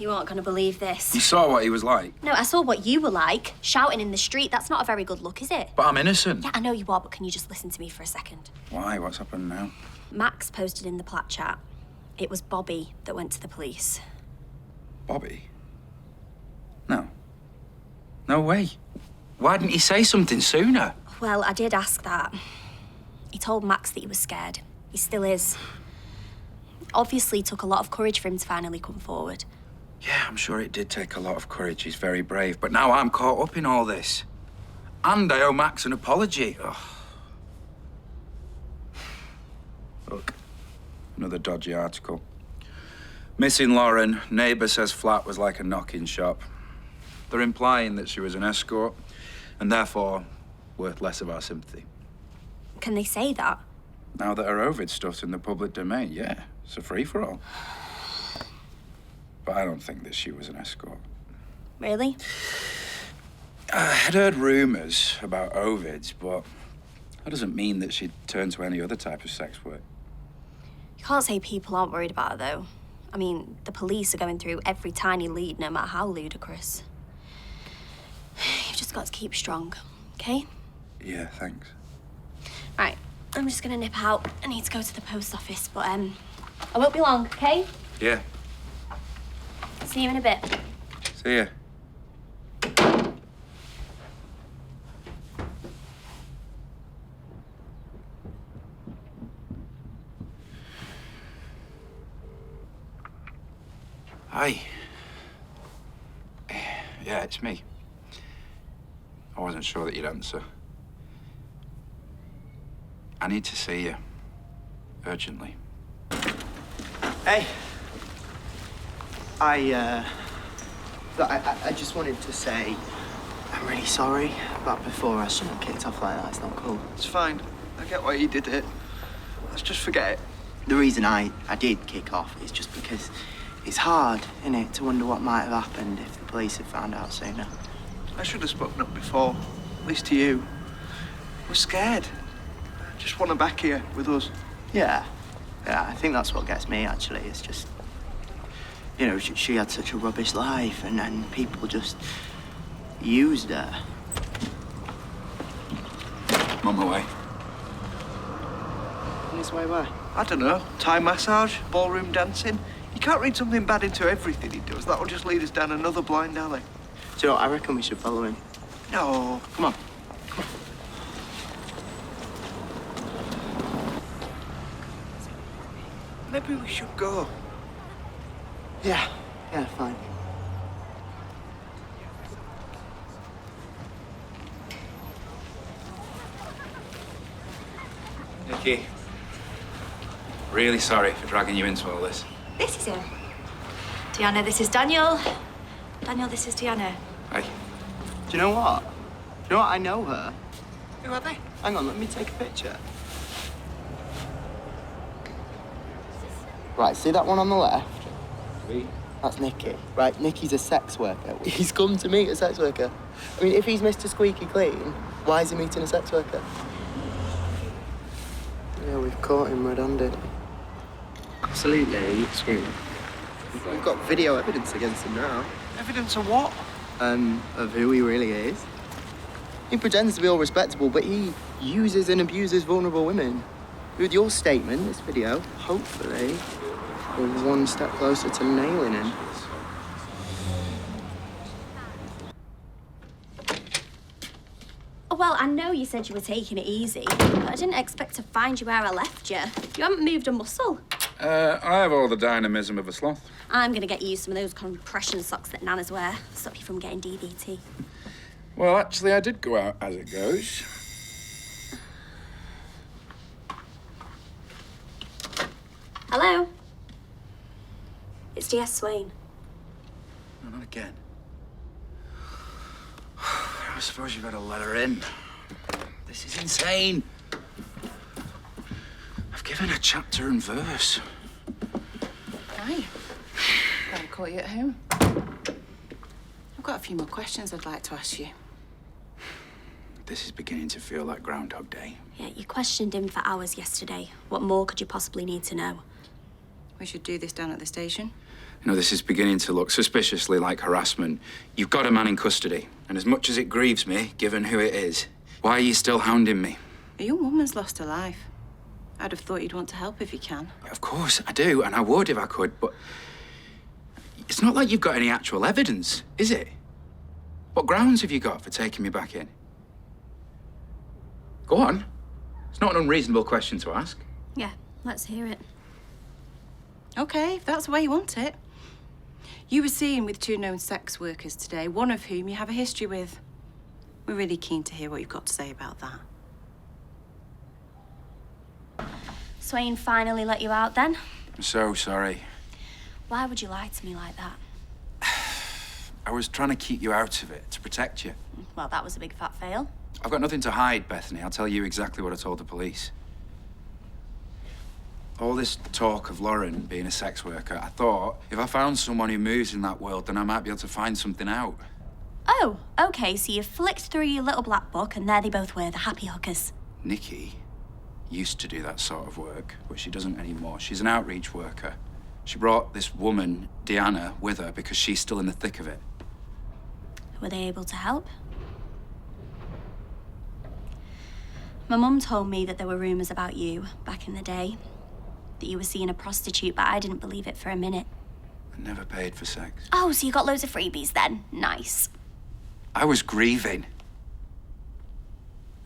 You aren't going to believe this. You saw what he was like? No, I saw what you were like. Shouting in the street. That's not a very good look, is it? But I'm innocent. Yeah, I know you are, but can you just listen to me for a second? Why? What's happened now? Max posted in the Platt chat. It was Bobby that went to the police. Bobby? No. No way. Why didn't he say something sooner? Well, I did ask that. He told Max that he was scared. He still is. Obviously, it took a lot of courage for him to finally come forward. Yeah, I'm sure it did take a lot of courage. He's very brave. But now I'm caught up in all this. And I owe Max an apology. Ugh. Look, another dodgy article. Missing Lauren. Neighbour says flat was like a knocking shop. They're implying that she was an escort and therefore worth less of our sympathy. Can they say that? Now that her Ovid stuff's in the public domain, yeah, it's a free-for-all. But I don't think that she was an escort. Really? I had heard rumours about Ovid's, but that doesn't mean that she'd turn to any other type of sex work. You can't say people aren't worried about her, though. I mean, the police are going through every tiny lead, no matter how ludicrous. You've just got to keep strong, okay? Yeah, thanks. Right, I'm just gonna nip out. I need to go to the post office, but I won't be long, okay? Yeah. See you in a bit. See ya. Hi. Yeah, it's me. I wasn't sure that you'd answer. I need to see you. Urgently. Hey. I just wanted to say I'm really sorry about before. I shouldn't have kicked off like that. It's not cool. It's fine. I get why you did it. Let's just forget it. The reason I did kick off is just because it's hard, innit, to wonder what might have happened if the police had found out sooner. I should have spoken up before, at least to you. We're scared. Just want her back here with us. Yeah, I think that's what gets me, actually. It's just, you know, she had such a rubbish life and people just used her. I'm on my way. On his way where? I don't know. Thai massage, ballroom dancing. You can't read something bad into everything he does. That'll just lead us down another blind alley. Do you know what? I reckon we should follow him. No. Come on. Maybe we should go. Yeah, fine. Nikki. Really sorry for dragging you into all this. This is him. Diana, this is Daniel. Daniel, this is Diana. Hi. Do you know what? Do you know what? I know her. Who are they? Hang on, let me take a picture. Right, see that one on the left? Me? That's Nicky. Right, Nicky's a sex worker. He's come to meet a sex worker. I mean, if he's Mr. Squeaky Clean, why is he meeting a sex worker? Yeah, we've caught him red-handed. Absolutely screwed. We've got video evidence against him now. Evidence of what? Of who he really is. He pretends to be all respectable, but he uses and abuses vulnerable women. With your statement, this video, hopefully, we're one step closer to nailing him. Oh, well, I know you said you were taking it easy, but I didn't expect to find you where I left you. You haven't moved a muscle. I have all the dynamism of a sloth. I'm gonna get you some of those compression socks that nanas wear. Stop you from getting DVT. Well, actually, I did go out as it goes. Hello? It's DS Swain. No, not again. I suppose you better let her in. This is insane. I've given a chapter and verse. Hi. Glad I caught you at home. I've got a few more questions I'd like to ask you. This is beginning to feel like Groundhog Day. Yeah, you questioned him for hours yesterday. What more could you possibly need to know? We should do this down at the station. You know, this is beginning to look suspiciously like harassment. You've got a man in custody, and as much as it grieves me, given who it is, why are you still hounding me? A young woman's lost her life. I'd have thought you'd want to help if you can. Of course, I do, and I would if I could, but it's not like you've got any actual evidence, is it? What grounds have you got for taking me back in? Go on. It's not an unreasonable question to ask. Yeah, let's hear it. Okay, if that's the way you want it. You were seen with 2 known sex workers today, one of whom you have a history with. We're really keen to hear what you've got to say about that. Swain finally let you out then? I'm so sorry. Why would you lie to me like that? I was trying to keep you out of it, to protect you. Well, that was a big fat fail. I've got nothing to hide, Bethany. I'll tell you exactly what I told the police. All this talk of Lauren being a sex worker, I thought if I found someone who moves in that world, then I might be able to find something out. Oh, okay, so you flicked through your little black book and there they both were, the happy hookers. Nikki used to do that sort of work, but she doesn't anymore. She's an outreach worker. She brought this woman, Deanna, with her because she's still in the thick of it. Were they able to help? My mum told me that there were rumours about you back in the day, that you were seeing a prostitute, but I didn't believe it for a minute. I never paid for sex. Oh, so you got loads of freebies then? Nice. I was grieving.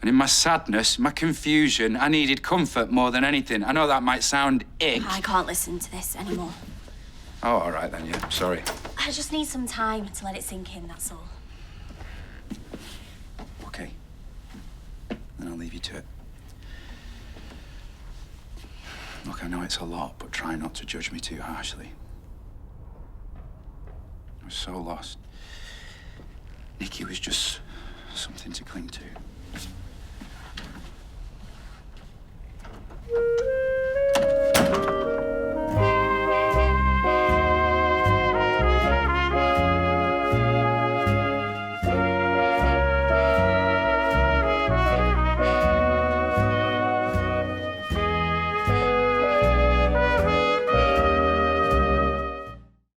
And in my sadness, my confusion, I needed comfort more than anything. I know that might sound ick. I can't listen to this anymore. Oh, all right then, yeah, sorry. I just need some time to let it sink in, that's all. Okay. Then I'll leave you to it. Look, I know it's a lot, but try not to judge me too harshly. I was so lost. Nikki was just something to cling to.